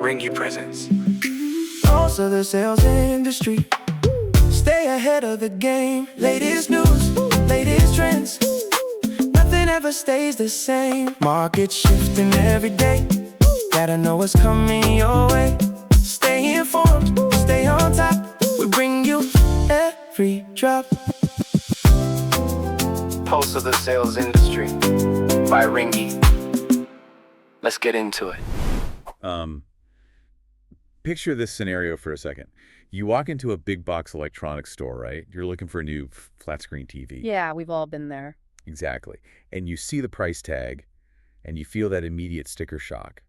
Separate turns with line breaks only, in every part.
Ringy presents.
Pulse of the sales industry. Stay ahead of the game. Latest news, latest trends. Nothing ever stays the same. Market shifting every day. Gotta know what's coming your way. Stay informed, stay on top. We bring you every drop.
Pulse of the sales industry by Ringy. Let's get into it.
Picture this scenario for a second. You walk into a big box electronics store, right? You're looking for a new flat screen TV.
Yeah, we've all been there.
Exactly. And you see the price tag and you feel that immediate sticker shock.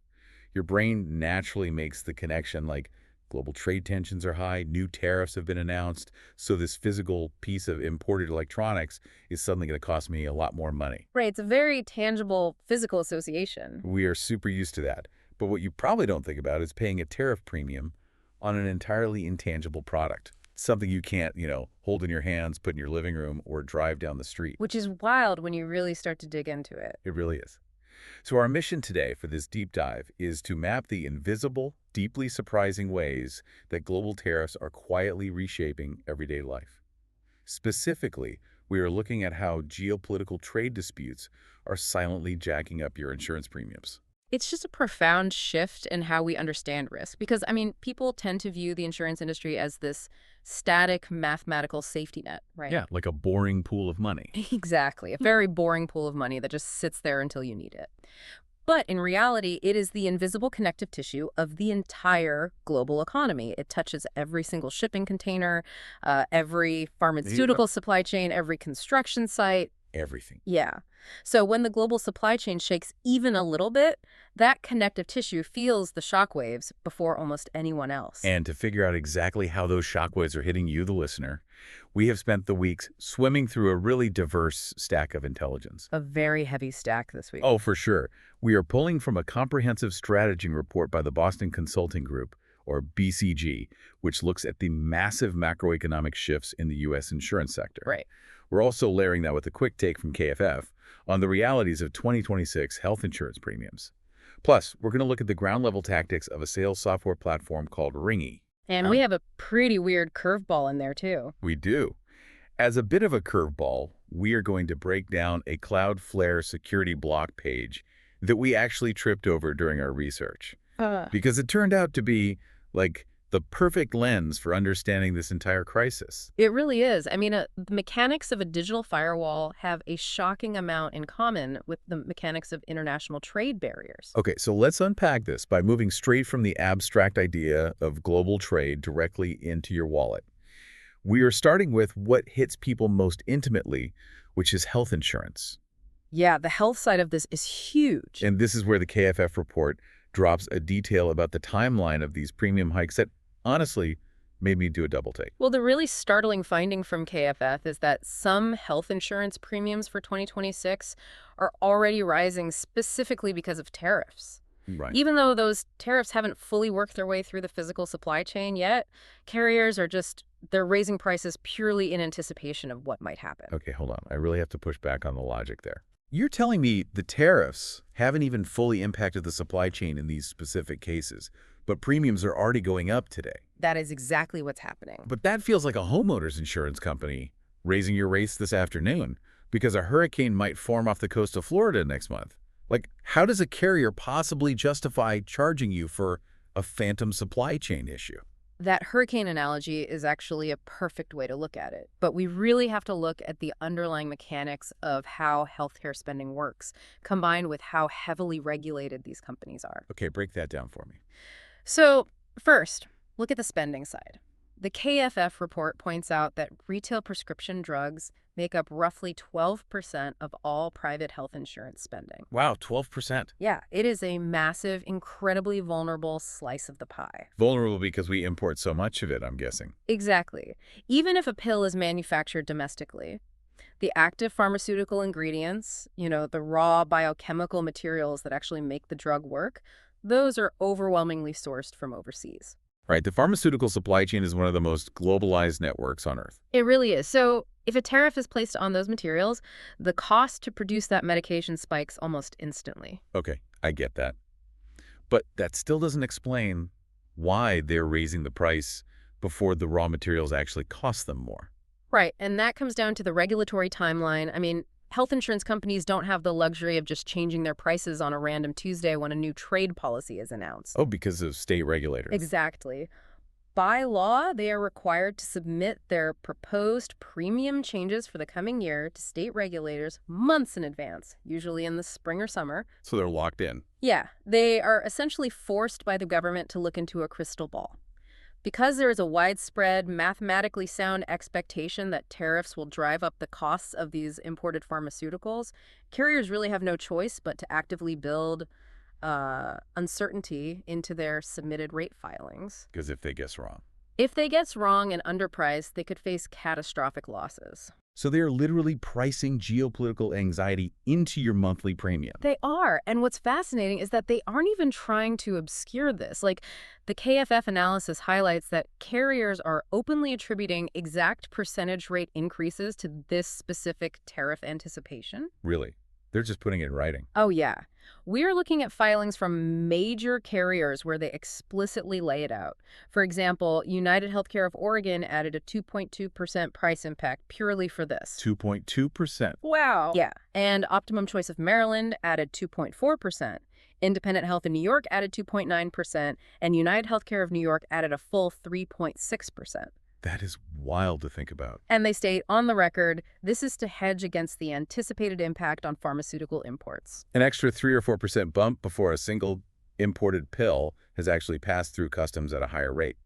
Your brain naturally makes the connection like global trade tensions are high, new tariffs have been announced, so this physical piece of imported electronics is suddenly going to cost me a lot more money.
Right, it's a very tangible physical association.
We are super used to that. But what you probably don't think about is paying a tariff premium on an entirely intangible product. Something you can't, hold in your hands, put in your living room, or drive down the street.
Which is wild when you really start to dig into it.
It really is. So our mission today for this deep dive is to map the invisible, deeply surprising ways that global tariffs are quietly reshaping everyday life. Specifically, we are looking at how geopolitical trade disputes are silently jacking up your insurance premiums.
It's just a profound shift in how we understand risk because, people tend to view the insurance industry as this static mathematical safety net, right?
Yeah, like a boring pool of money.
Exactly. A very boring pool of money that just sits there until you need it. But in reality, it is the invisible connective tissue of the entire global economy. It touches every single shipping container, every pharmaceutical supply chain, every construction site.
Everything.
Yeah. So when the global supply chain shakes even a little bit, that connective tissue feels the shockwaves before almost anyone else.
And to figure out exactly how those shockwaves are hitting you, the listener, we have spent the weeks swimming through a really diverse stack of intelligence.
A very heavy stack this week.
Oh, for sure. We are pulling from a comprehensive strategy report by the Boston Consulting Group, or BCG, which looks at the massive macroeconomic shifts in the U.S. insurance sector.
Right.
We're also layering that with a quick take from KFF on the realities of 2026 health insurance premiums. Plus, we're going to look at the ground-level tactics of a sales software platform called Ringy.
And we have a pretty weird curveball in there, too.
We do. As a bit of a curveball, we are going to break down a Cloudflare security block page that we actually tripped over during our research. Because it turned out to be, like, the perfect lens for understanding this entire crisis.
It really is. The mechanics of a digital firewall have a shocking amount in common with the mechanics of international trade barriers.
Okay, so let's unpack this by moving straight from the abstract idea of global trade directly into your wallet. We are starting with what hits people most intimately, which is health insurance.
Yeah, the health side of this is huge.
And this is where the KFF report drops a detail about the timeline of these premium hikes that honestly made me do a double take.
Well, the really startling finding from KFF is that some health insurance premiums for 2026 are already rising specifically because of tariffs.
Right.
Even though those tariffs haven't fully worked their way through the physical supply chain yet, carriers are they're raising prices purely in anticipation of what might happen.
Okay, hold on. I really have to push back on the logic there. You're telling me the tariffs haven't even fully impacted the supply chain in these specific cases, but premiums are already going up today.
That is exactly what's happening.
But that feels like a homeowner's insurance company raising your rates this afternoon because a hurricane might form off the coast of Florida next month. Like, how does a carrier possibly justify charging you for a phantom supply chain issue?
That hurricane analogy is actually a perfect way to look at it. But we really have to look at the underlying mechanics of how healthcare spending works, combined with how heavily regulated these companies are.
Okay, break that down for me.
So, first, look at the spending side. The KFF report points out that retail prescription drugs make up roughly 12% of all private health insurance spending.
Wow, 12%.
Yeah, it is a massive, incredibly vulnerable slice of the pie.
Vulnerable because we import so much of it, I'm guessing.
Exactly. Even if a pill is manufactured domestically, the active pharmaceutical ingredients, the raw biochemical materials that actually make the drug work, those are overwhelmingly sourced from overseas.
Right, the pharmaceutical supply chain is one of the most globalized networks on Earth.
It really is. So if a tariff is placed on those materials, the cost to produce that medication spikes almost instantly.
Okay, I get that. But that still doesn't explain why they're raising the price before the raw materials actually cost them more.
Right, and that comes down to the regulatory timeline. I mean, health insurance companies don't have the luxury of just changing their prices on a random Tuesday when a new trade policy is announced.
Oh, because of state regulators.
Exactly. By law, they are required to submit their proposed premium changes for the coming year to state regulators months in advance, usually in the spring or summer.
So they're locked in.
Yeah, they are essentially forced by the government to look into a crystal ball. Because there is a widespread, mathematically sound expectation that tariffs will drive up the costs of these imported pharmaceuticals, carriers really have no choice but to actively build uncertainty into their submitted rate filings.
Because if they guess wrong.
If they guess wrong and underpriced, they could face catastrophic losses.
So they're literally pricing geopolitical anxiety into your monthly premium.
They are. And what's fascinating is that they aren't even trying to obscure this. Like, the KFF analysis highlights that carriers are openly attributing exact percentage rate increases to this specific tariff anticipation.
Really? They're just putting it in writing.
Oh, yeah. We're looking at filings from major carriers where they explicitly lay it out. For example, United Healthcare of Oregon added a 2.2% price impact purely for this.
2.2%.
Wow. Yeah. And Optimum Choice of Maryland added 2.4%. Independent Health in New York added 2.9%. And United Healthcare of New York added a full 3.6%.
That is wild to think about.
And they state on the record, this is to hedge against the anticipated impact on pharmaceutical imports.
An extra 3 or 4% bump before a single imported pill has actually passed through customs at a higher rate.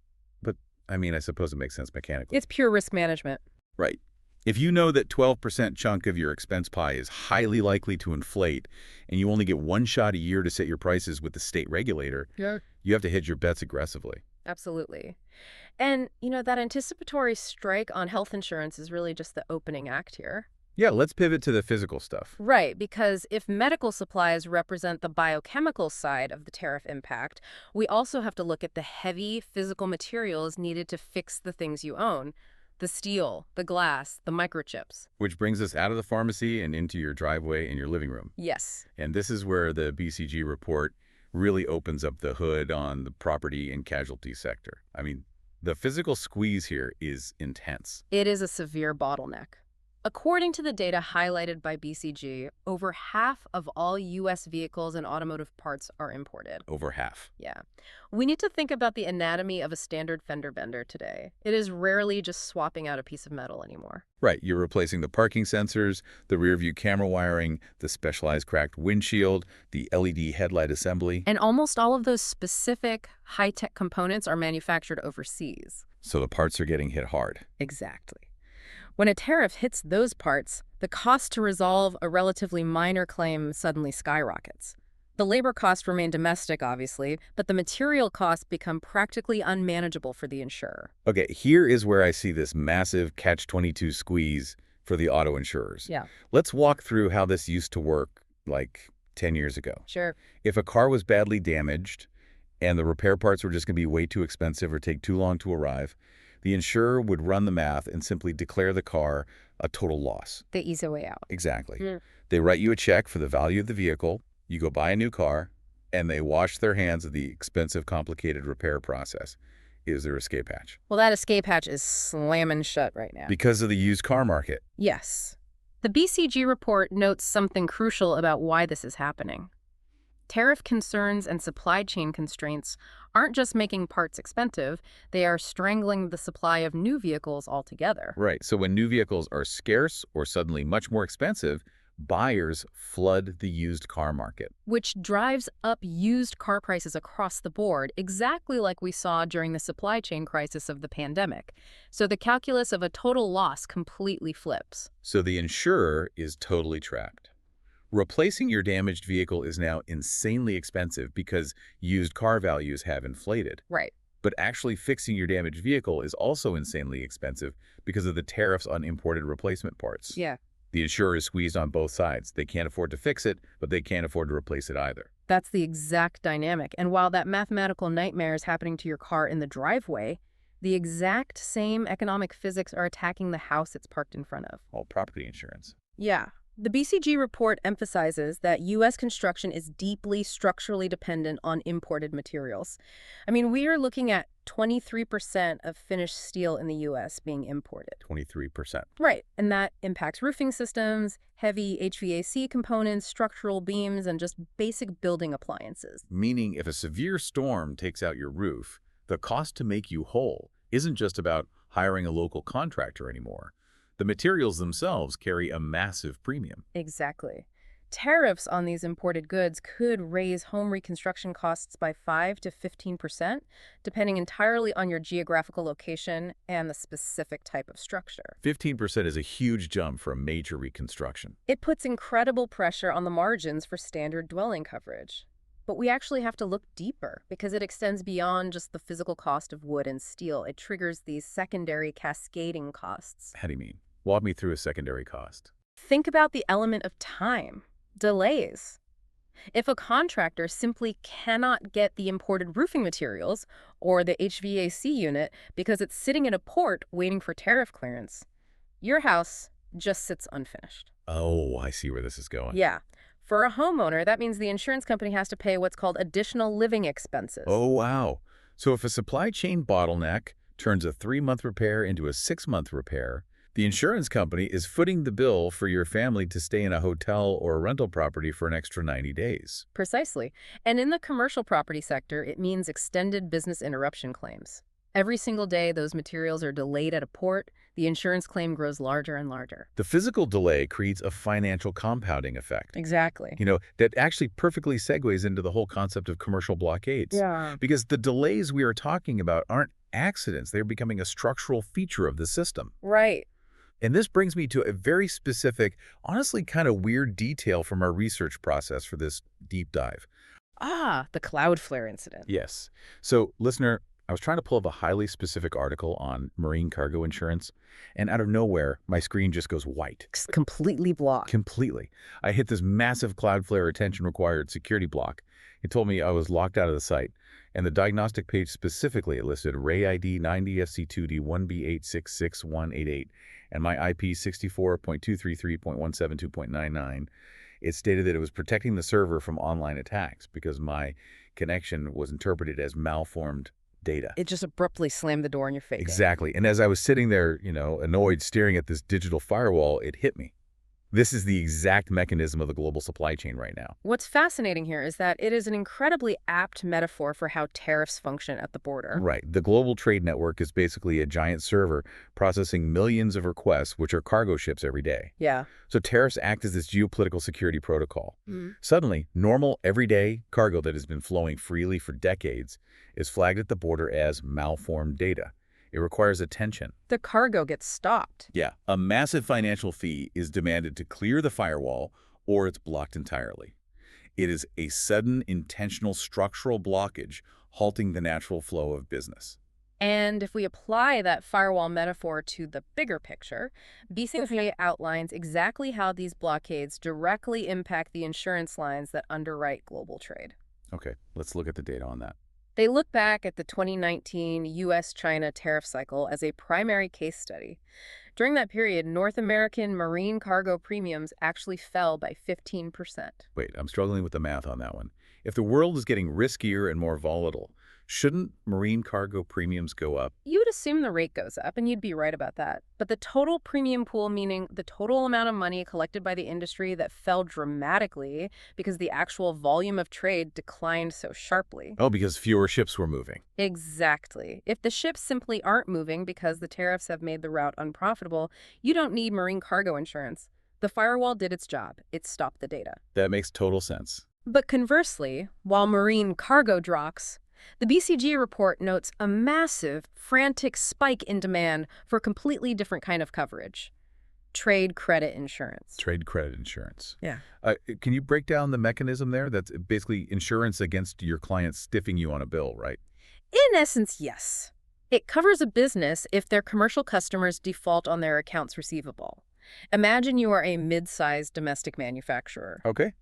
But, I mean, I suppose it makes sense mechanically.
It's pure risk management.
Right. If you know that 12% chunk of your expense pie is highly likely to inflate, and you only get one shot a year to set your prices with the state regulator, you have to hedge your bets aggressively.
Absolutely. And, that anticipatory strike on health insurance is really just the opening act here.
Yeah, let's pivot to the physical stuff.
Right, because if medical supplies represent the biochemical side of the tariff impact, we also have to look at the heavy physical materials needed to fix the things you own. The steel, the glass, the microchips.
Which brings us out of the pharmacy and into your driveway and your living room.
Yes.
And this is where the BCG report really opens up the hood on the property and casualty sector. I mean, the physical squeeze here is intense.
It is a severe bottleneck. According to the data highlighted by BCG, over half of all U.S. vehicles and automotive parts are imported.
Over half.
Yeah. We need to think about the anatomy of a standard fender bender today. It is rarely just swapping out a piece of metal anymore.
Right. You're replacing the parking sensors, the rear view camera wiring, the specialized cracked windshield, the LED headlight assembly.
And almost all of those specific high-tech components are manufactured overseas.
So the parts are getting hit hard.
Exactly. When a tariff hits those parts, the cost to resolve a relatively minor claim suddenly skyrockets. The labor costs remain domestic, obviously, but the material costs become practically unmanageable for the insurer.
Okay, here is where I see this massive catch-22 squeeze for the auto insurers.
Yeah.
Let's walk through how this used to work like 10 years ago.
Sure.
If a car was badly damaged and the repair parts were just going to be way too expensive or take too long to arrive, the insurer would run the math and simply declare the car a total loss.
The easy way out.
Exactly.
Mm.
They write you a check for the value of the vehicle, you go buy a new car, and they wash their hands of the expensive, complicated repair process. Is their escape hatch?
Well, that escape hatch is slamming shut right now.
Because of the used car market.
Yes. The BCG report notes something crucial about why this is happening. Tariff concerns and supply chain constraints aren't just making parts expensive, they are strangling the supply of new vehicles altogether.
Right. So when new vehicles are scarce or suddenly much more expensive, buyers flood the used car market.
Which drives up used car prices across the board, exactly like we saw during the supply chain crisis of the pandemic. So the calculus of a total loss completely flips.
So the insurer is totally trapped. Replacing your damaged vehicle is now insanely expensive because used car values have inflated.
Right.
But actually fixing your damaged vehicle is also insanely expensive because of the tariffs on imported replacement parts.
Yeah.
The insurer is squeezed on both sides. They can't afford to fix it, but they can't afford to replace it either.
That's the exact dynamic. And while that mathematical nightmare is happening to your car in the driveway, the exact same economic physics are attacking the house it's parked in front of.
All property insurance.
Yeah. The BCG report emphasizes that U.S. construction is deeply structurally dependent on imported materials. I mean, we are looking at 23% of finished steel in the U.S. being imported.
23%.
Right, and that impacts roofing systems, heavy HVAC components, structural beams, and just basic building appliances.
Meaning if a severe storm takes out your roof, the cost to make you whole isn't just about hiring a local contractor anymore. The materials themselves carry a massive premium.
Exactly. Tariffs on these imported goods could raise home reconstruction costs by 5 to 15%, depending entirely on your geographical location and the specific type of structure.
15% is a huge jump for a major reconstruction.
It puts incredible pressure on the margins for standard dwelling coverage. But we actually have to look deeper because it extends beyond just the physical cost of wood and steel. It triggers these secondary cascading costs.
How do you mean? Walk me through a secondary cost.
Think about the element of time. Delays. If a contractor simply cannot get the imported roofing materials or the HVAC unit because it's sitting in a port waiting for tariff clearance, your house just sits unfinished.
Oh, I see where this is going.
Yeah. For a homeowner, that means the insurance company has to pay what's called additional living expenses.
Oh, wow. So if a supply chain bottleneck turns a 3-month repair into a 6-month repair, the insurance company is footing the bill for your family to stay in a hotel or a rental property for an extra 90 days.
Precisely. And in the commercial property sector, it means extended business interruption claims. Every single day those materials are delayed at a port, the insurance claim grows larger and larger.
The physical delay creates a financial compounding effect.
Exactly.
That actually perfectly segues into the whole concept of commercial blockades.
Yeah.
Because the delays we are talking about aren't accidents. They're becoming a structural feature of the system.
Right.
And this brings me to a very specific, honestly kind of weird detail from our research process for this deep dive.
The Cloudflare incident.
Yes. So, listener, I was trying to pull up a highly specific article on marine cargo insurance, and out of nowhere, my screen just goes white.
Completely blocked.
Completely. I hit this massive Cloudflare attention required security block. It told me I was locked out of the site, and the diagnostic page specifically listed Ray ID 90SC2D1B866188 and my IP 64.233.172.99. It stated that it was protecting the server from online attacks because my connection was interpreted as malformed data.
It just abruptly slammed the door in your face.
Exactly. And as I was sitting there, annoyed, staring at this digital firewall, it hit me. This is the exact mechanism of the global supply chain right now.
What's fascinating here is that it is an incredibly apt metaphor for how tariffs function at the border.
Right. The global trade network is basically a giant server processing millions of requests, which are cargo ships every day.
Yeah.
So tariffs act as this geopolitical security protocol. Suddenly, normal, everyday cargo that has been flowing freely for decades is flagged at the border as malformed data. It requires attention.
The cargo gets stopped.
Yeah, a massive financial fee is demanded to clear the firewall, or it's blocked entirely. It is a sudden, intentional structural blockage, halting the natural flow of business.
And if we apply that firewall metaphor to the bigger picture, BCG outlines exactly how these blockades directly impact the insurance lines that underwrite global trade.
Okay, let's look at the data on that.
They look back at the 2019 U.S.-China tariff cycle as a primary case study. During that period, North American marine cargo premiums actually fell by 15%.
Wait, I'm struggling with the math on that one. If the world is getting riskier and more volatile, shouldn't marine cargo premiums go up?
You would assume the rate goes up, and you'd be right about that. But the total premium pool, meaning the total amount of money collected by the industry, that fell dramatically because the actual volume of trade declined so sharply.
Oh, because fewer ships were moving.
Exactly. If the ships simply aren't moving because the tariffs have made the route unprofitable, you don't need marine cargo insurance. The firewall did its job. It stopped the data.
That makes total sense.
But conversely, while marine cargo drops, the BCG report notes a massive, frantic spike in demand for a completely different kind of coverage. Trade credit insurance.
Trade credit insurance.
Yeah.
Can you break down the mechanism there? That's basically insurance against your client stiffing you on a bill, right?
In essence, yes. It covers a business if their commercial customers default on their accounts receivable. Imagine you are a mid-sized domestic manufacturer.
Okay.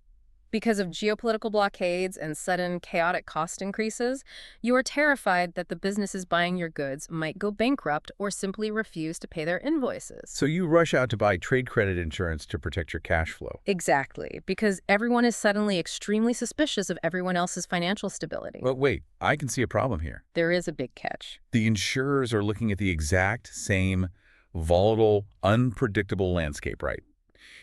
Because of geopolitical blockades and sudden chaotic cost increases, you are terrified that the businesses buying your goods might go bankrupt or simply refuse to pay their invoices.
So you rush out to buy trade credit insurance to protect your cash flow.
Exactly, because everyone is suddenly extremely suspicious of everyone else's financial stability.
But wait, I can see a problem here.
There is a big catch.
The insurers are looking at the exact same volatile, unpredictable landscape, right?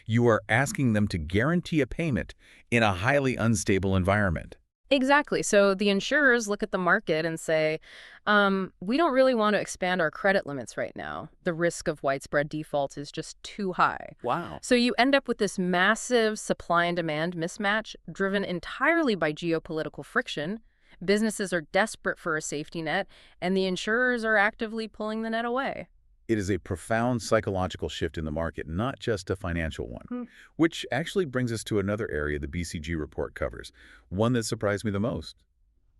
You are asking them to guarantee a payment in a highly unstable environment.
Exactly. So the insurers look at the market and say, we don't really want to expand our credit limits right now. The risk of widespread default is just too high.
Wow.
So you end up with this massive supply and demand mismatch driven entirely by geopolitical friction. Businesses are desperate for a safety net, and the insurers are actively pulling the net away.
It is a profound psychological shift in the market, not just a financial one, which actually brings us to another area the BCG report covers, one that surprised me the most: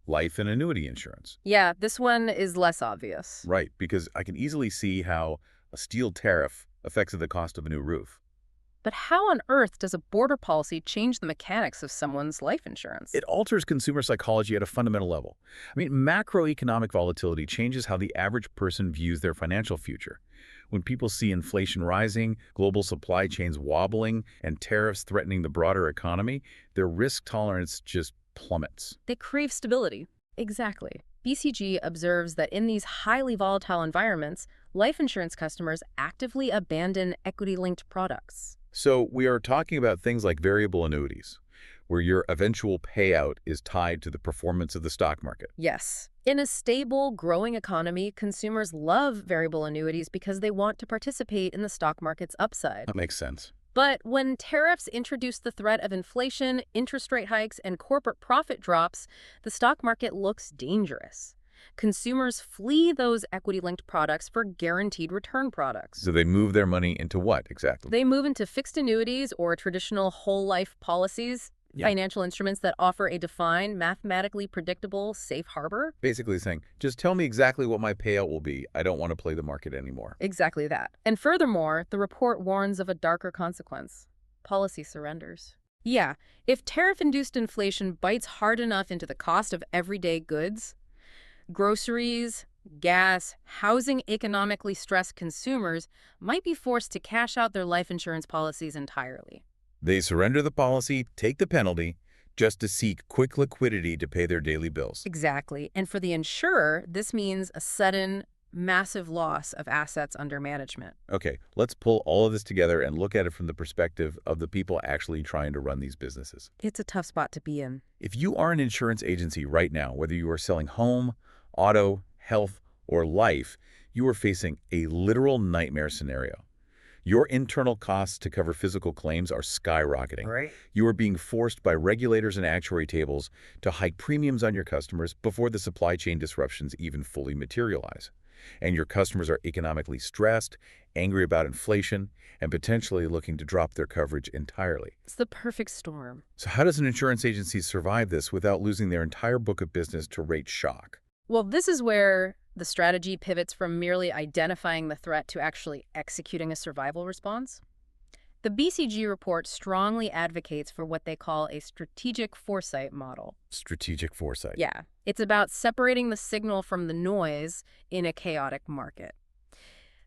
life and annuity insurance.
Yeah, this one is less obvious.
Right, because I can easily see how a steel tariff affects the cost of a new roof.
But how on earth does a border policy change the mechanics of someone's life insurance?
It alters consumer psychology at a fundamental level. I mean, macroeconomic volatility changes how the average person views their financial future. When people see inflation rising, global supply chains wobbling, and tariffs threatening the broader economy, their risk tolerance just plummets.
They crave stability. Exactly. BCG observes that in these highly volatile environments, life insurance customers actively abandon equity-linked products.
So we are talking about things like variable annuities, where your eventual payout is tied to the performance of the stock market.
Yes. In a stable, growing economy, consumers love variable annuities because they want to participate in the stock market's upside.
That makes sense.
But when tariffs introduce the threat of inflation, interest rate hikes, and corporate profit drops, the stock market looks dangerous. Consumers flee those equity-linked products for guaranteed return products.
So they move their money into what exactly?
They move into fixed annuities or traditional whole-life policies, financial instruments that offer a defined, mathematically predictable safe harbor.
Basically saying, just tell me exactly what my payout will be. I don't want to play the market anymore.
Exactly that. And furthermore, the report warns of a darker consequence: policy surrenders. Yeah, if tariff-induced inflation bites hard enough into the cost of everyday goods, groceries, gas, housing economically stressed consumers might be forced to cash out their life insurance policies entirely.
They surrender the policy, take the penalty, just to seek quick liquidity to pay their daily bills.
Exactly. And for the insurer, this means a sudden, massive loss of assets under management.
Okay, let's pull all of this together and look at it from the perspective of the people actually trying to run these businesses.
It's a tough spot to be in.
If you are an insurance agency right now, whether you are selling home, auto, health, or life, you are facing a literal nightmare scenario. Your internal costs to cover physical claims are skyrocketing.
Right.
You are being forced by regulators and actuary tables to hike premiums on your customers before the supply chain disruptions even fully materialize. And your customers are economically stressed, angry about inflation, and potentially looking to drop their coverage entirely.
It's the perfect storm.
So how does an insurance agency survive this without losing their entire book of business to rate shock?
Well, this is where the strategy pivots from merely identifying the threat to actually executing a survival response. The BCG report strongly advocates for what they call a strategic foresight model.
Strategic foresight.
Yeah, it's about separating the signal from the noise in a chaotic market.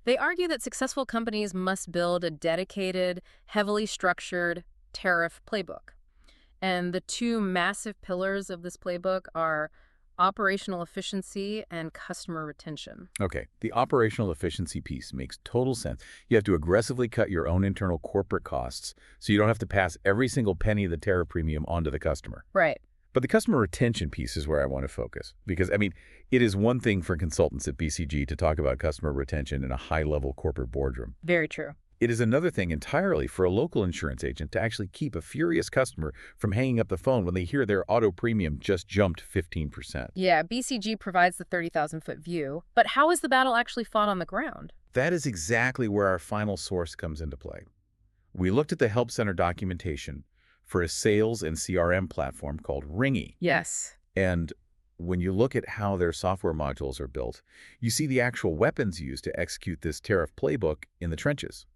They argue that successful companies must build a dedicated, heavily structured tariff playbook. And the two massive pillars of this playbook are operational efficiency and customer retention.
Okay, the operational efficiency piece makes total sense. You have to aggressively cut your own internal corporate costs so you don't have to pass every single penny of the tariff premium onto the customer.
Right.
But the customer retention piece is where I want to focus. Because, I mean, it is one thing for consultants at BCG to talk about customer retention in a high-level corporate boardroom.
Very true.
It is another thing entirely for a local insurance agent to actually keep a furious customer from hanging up the phone when they hear their auto premium just jumped 15%.
Yeah, BCG provides the 30,000-foot view, but how is the battle actually fought on the ground?
That is exactly where our final source comes into play. We looked at the Help Center documentation for a sales and CRM platform called Ringy.
Yes.
And when you look at how their software modules are built, you see the actual weapons used to execute this tariff playbook in the trenches.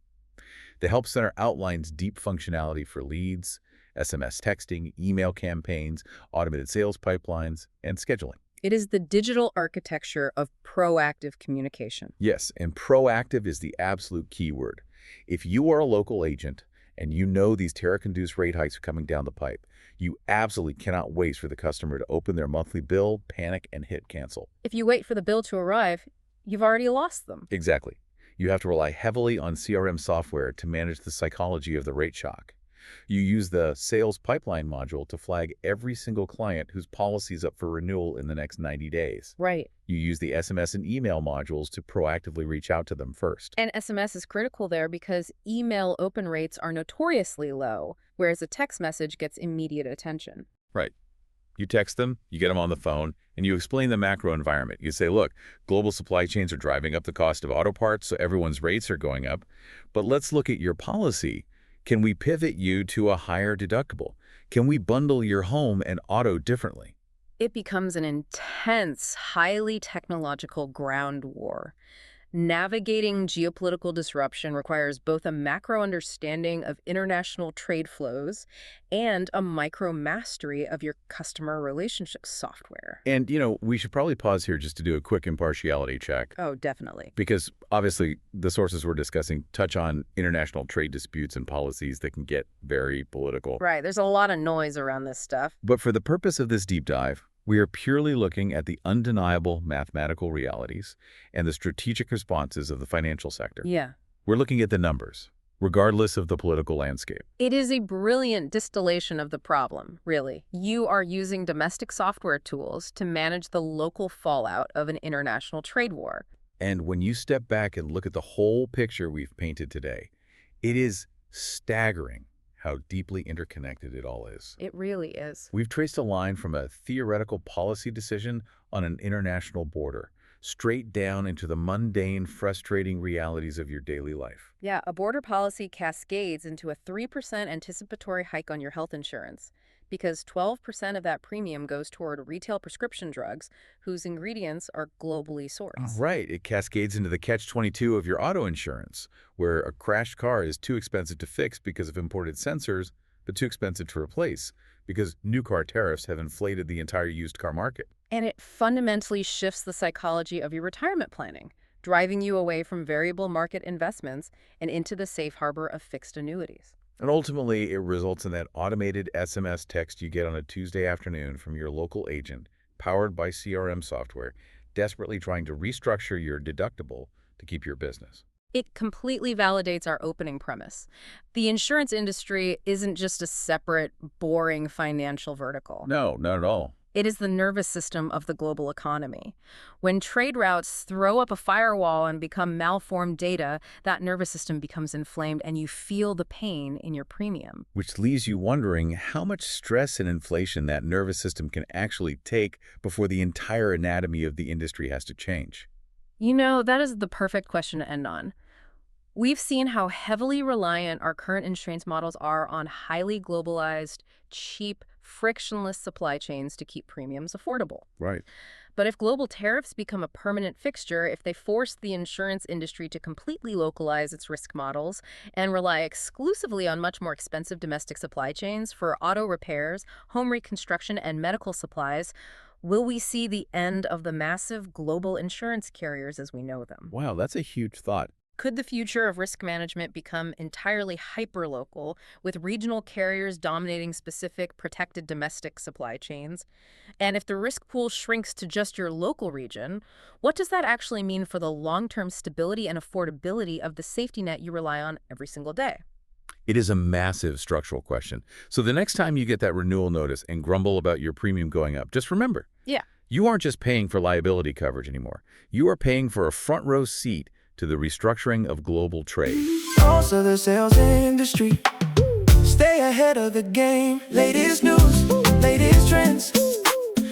The Help Center outlines deep functionality for leads, SMS texting, email campaigns, automated sales pipelines, and scheduling.
It is the digital architecture of proactive communication.
Yes, and proactive is the absolute key word. If you are a local agent and you know these tariff-induced rate hikes are coming down the pipe, you absolutely cannot wait for the customer to open their monthly bill, panic, and hit cancel.
If you wait for the bill to arrive, you've already lost them.
Exactly. You have to rely heavily on CRM software to manage the psychology of the rate shock. You use the sales pipeline module to flag every single client whose policy is up for renewal in the next 90 days.
Right.
You use the SMS and email modules to proactively reach out to them first.
And SMS is critical there because email open rates are notoriously low, whereas a text message gets immediate attention.
Right. You text them, you get them on the phone, and you explain the macro environment. You say, look, global supply chains are driving up the cost of auto parts, so everyone's rates are going up. But let's look at your policy. Can we pivot you to a higher deductible? Can we bundle your home and auto differently?
It becomes an intense, highly technological ground war. Navigating geopolitical disruption requires both a macro understanding of international trade flows and a micro mastery of your customer relationship software.
And, we should probably pause here just to do a quick impartiality check.
Oh, definitely.
Because obviously the sources we're discussing touch on international trade disputes and policies that can get very political.
Right. There's a lot of noise around this stuff.
But for the purpose of this deep dive, we are purely looking at the undeniable mathematical realities and the strategic responses of the financial sector.
Yeah.
We're looking at the numbers, regardless of the political landscape.
It is a brilliant distillation of the problem, really. You are using domestic software tools to manage the local fallout of an international trade war.
And when you step back and look at the whole picture we've painted today, it is staggering how deeply interconnected it all is.
It really is.
We've traced a line from a theoretical policy decision on an international border, straight down into the mundane, frustrating realities of your daily life.
Yeah, a border policy cascades into a 3% anticipatory hike on your health insurance, because 12% of that premium goes toward retail prescription drugs whose ingredients are globally sourced.
Right. It cascades into the catch-22 of your auto insurance, where a crashed car is too expensive to fix because of imported sensors, but too expensive to replace because new car tariffs have inflated the entire used car market.
And it fundamentally shifts the psychology of your retirement planning, driving you away from variable market investments and into the safe harbor of fixed annuities.
And ultimately, it results in that automated SMS text you get on a Tuesday afternoon from your local agent, powered by CRM software, desperately trying to restructure your deductible to keep your business.
It completely validates our opening premise. The insurance industry isn't just a separate, boring financial vertical.
No, not at all.
It is the nervous system of the global economy. When trade routes throw up a firewall and become malformed data, that nervous system becomes inflamed and you feel the pain in your premium.
Which leaves you wondering how much stress and inflation that nervous system can actually take before the entire anatomy of the industry has to change.
That is the perfect question to end on. We've seen how heavily reliant our current insurance models are on highly globalized, cheap, frictionless supply chains to keep premiums affordable.
Right.
But if global tariffs become a permanent fixture, if they force the insurance industry to completely localize its risk models and rely exclusively on much more expensive domestic supply chains for auto repairs, home reconstruction, and medical supplies, will we see the end of the massive global insurance carriers as we know them?
Wow, that's a huge thought.
Could the future of risk management become entirely hyperlocal, with regional carriers dominating specific protected domestic supply chains? And if the risk pool shrinks to just your local region, what does that actually mean for the long-term stability and affordability of the safety net you rely on every single day?
It is a massive structural question. So the next time you get that renewal notice and grumble about your premium going up, just remember, you aren't just paying for liability coverage anymore. You are paying for a front row seat to the restructuring of global trade.
Also the sales industry. Stay ahead of the game. Latest news, latest trends.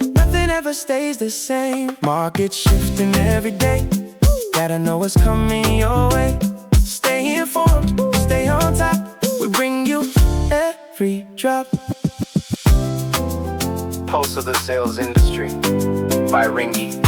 Nothing ever stays the same. Market shifting every day. Gotta know what's coming your way. Stay informed, stay on top. We bring you every drop.
Pulse of the sales industry by Ringy.